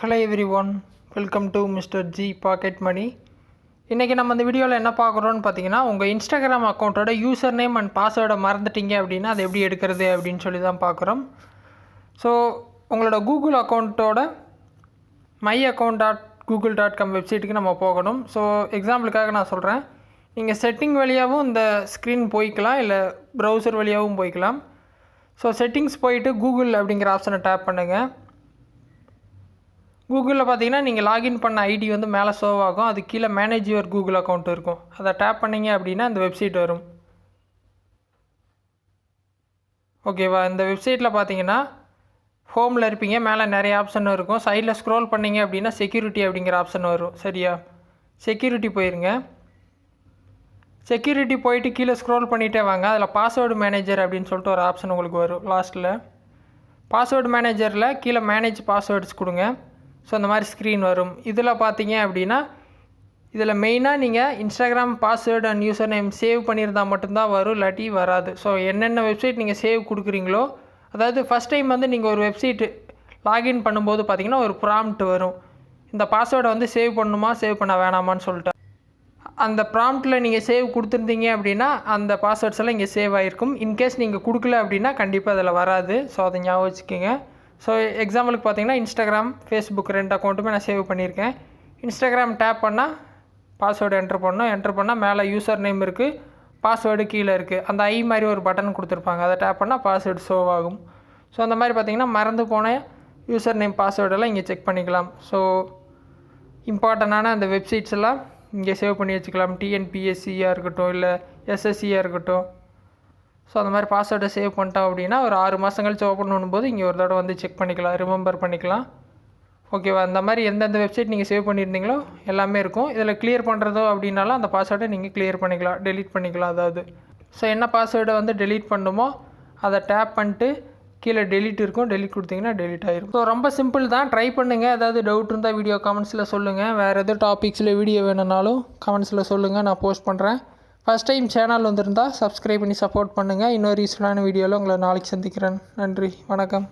Hello everyone, welcome to mister G pocket money. இன்றைக்கி நம்ம இந்த வீடியோவில் என்ன பார்க்குறோன்னு பார்த்தீங்கன்னா, உங்கள் இன்ஸ்டாகிராம் அக்கௌண்ட்டோட யூசர் நேம் அண்ட் பாஸ்வேர்டை மறந்துட்டீங்க அப்படின்னா அதை எப்படி எடுக்கிறது அப்படின்னு சொல்லி தான் பார்க்குறோம். ஸோ உங்களோட கூகுள் அக்கௌண்ட்டோட my.google.com வெப்சைட்டுக்கு நம்ம போகணும். ஸோ எக்ஸாம்பிளுக்காக நான் சொல்கிறேன், நீங்கள் செட்டிங் வழியாகவும் இந்த ஸ்க்ரீன் போய்க்கலாம், இல்லை ப்ரௌசர் வழியாகவும் போய்க்கலாம். ஸோ செட்டிங்ஸ் போயிட்டு கூகுள் அப்படிங்கிற ஆப்ஷனை டேப் பண்ணுங்கள். கூகுளில் பார்த்தீங்கன்னா நீங்கள் லாகின் பண்ண ஐடி வந்து மேலே ஷோ ஆகும். அது கீழே மேனேஜ் யுவர் கூகுள் அக்கௌண்ட் இருக்கும். அதை டேப் பண்ணிங்க அப்படின்னா இந்த வெப்சைட் வரும். ஓகேவா? இந்த வெப்சைட்டில் பார்த்தீங்கன்னா ஹோமில் இருப்பீங்க, மேலே நிறைய ஆப்ஷன் இருக்கும். சைடில் ஸ்க்ரோல் பண்ணிங்க அப்படின்னா செக்யூரிட்டி அப்படிங்கிற ஆப்ஷன் வரும். சரியா? செக்யூரிட்டி போயிருங்க. செக்யூரிட்டி போயிட்டு கீழே ஸ்க்ரோல் பண்ணிகிட்டே வாங்க. அதில் பாஸ்வேர்டு மேனேஜர் அப்படின்னு சொல்லிட்டு ஒரு ஆப்ஷன் உங்களுக்கு வரும் லாஸ்ட்டில். பாஸ்வேர்டு மேனேஜரில் கீழே மேனேஜ் பாஸ்வேர்ட்ஸ் கொடுங்க. ஸோ அந்த மாதிரி ஸ்க்ரீன் வரும். இதில் பார்த்தீங்க அப்படின்னா இதில் மெயினாக நீங்கள் Instagram password and username save பண்ணியிருந்தால் மட்டும்தான் வரும், இல்லாட்டி வராது. ஸோ என்னென்ன வெப்சைட் நீங்கள் சேவ் கொடுக்குறீங்களோ, அதாவது ஃபஸ்ட் டைம் வந்து நீங்கள் ஒரு வெப்சைட்டு லாகின் பண்ணும்போது பார்த்தீங்கன்னா ஒரு ப்ராம்ப்ட் வரும். இந்த பாஸ்வேர்டை வந்து சேவ் பண்ணணுமா சேவ் பண்ண வேணாமான்னு சொல்லிட்டு அந்த ப்ராம்ப்ட்டில் நீங்கள் சேவ் கொடுத்துருந்தீங்க அப்படின்னா அந்த பாஸ்வேர்ட்ஸ் எல்லாம் இங்கே சேவ் ஆகிருக்கும். இன்கேஸ் நீங்கள் கொடுக்கல அப்படின்னா கண்டிப்பாக அதில் வராது. ஸோ அதை ஞாபகம் வச்சுக்கோங்க. ஸோ எக்ஸாம்பிளுக்கு பார்த்தீங்கன்னா இன்ஸ்டாகிராம், ஃபேஸ்புக் 2 அக்கௌண்ட்டுமே நான் சேவ் பண்ணியிருக்கேன். இன்ஸ்டாகிராம் டேப் பண்ணால் பாஸ்வேர்டு என்ட்ரு பண்ணணும். என்ட்ரு பண்ணால் மேலே யூசர் நேம் இருக்குது, பாஸ்வேர்டு கீழே இருக்குது. அந்த ஐ மாதிரி ஒரு பட்டன் கொடுத்துருப்பாங்க, அதை டேப் பண்ணால் பாஸ்வேர்டு ஷோ ஆகும். ஸோ அந்த மாதிரி பார்த்தீங்கன்னா மறந்து போன யூசர் நேம் பாஸ்வேர்டெல்லாம் இங்கே செக் பண்ணிக்கலாம். ஸோ இம்பார்ட்டண்டான அந்த வெப்சைட்ஸ் எல்லாம் இங்கே சேவ் பண்ணி வச்சுக்கலாம். டிஎன்பிஎஸ்சியாக இருக்கட்டும், இல்லை எஸ்எஸ்சியாக இருக்கட்டும். ஸோ அந்த மாதிரி பாஸ்வேர்டை சேவ் பண்ணிட்டோம் அப்படின்னா ஒரு 6 மாதம் கழிச்சு ஓப்பன் பண்ணும்போது இங்கே ஒரு தடவை வந்து செக் பண்ணிக்கலாம், ரிமெம்பர் பண்ணிக்கலாம். ஓகேவா? அந்த மாதிரி எந்தெந்த வெப்சைட் நீங்கள் சேவ் பண்ணியிருந்தீங்களோ எல்லாமே இருக்கும். இதில் கிளியர் பண்ணுறதோ அப்படின்னாலும் அந்த பாஸ்வேர்டை நீங்கள் கிளியர் பண்ணிக்கலாம், டெலீட் பண்ணிக்கலாம். அதாவது ஸோ என்ன பாஸ்வேர்டை வந்து டெலீட் பண்ணுமோ அதை டேப் பண்ணிட்டு கீழே டெலீட் இருக்கும், டெலீட் கொடுத்தீங்கன்னா டெலீட் ஆகிரும். ஸோ ரொம்ப சிம்பிள் தான், ட்ரை பண்ணுங்கள். ஏதாவது டவுட் இருந்தால் வீடியோ கமெண்ட்ஸில் சொல்லுங்கள். வேறு எதாவது டாபிக்ஸில் வீடியோ வேணும்னாலும் கமெண்ட்ஸில் சொல்லுங்கள், நான் போஸ்ட் பண்ணுறேன். ஃபஸ்ட் டைம் சேனல் வந்திருந்தால் சப்ஸ்கிரைப் பண்ணி சப்போர்ட் பண்ணுங்கள். இன்னொரு யூஸ்ஃபுல்லான வீடியோவில் உங்களை நாளைக்கு சந்திக்கிறேன். நன்றி, வணக்கம்.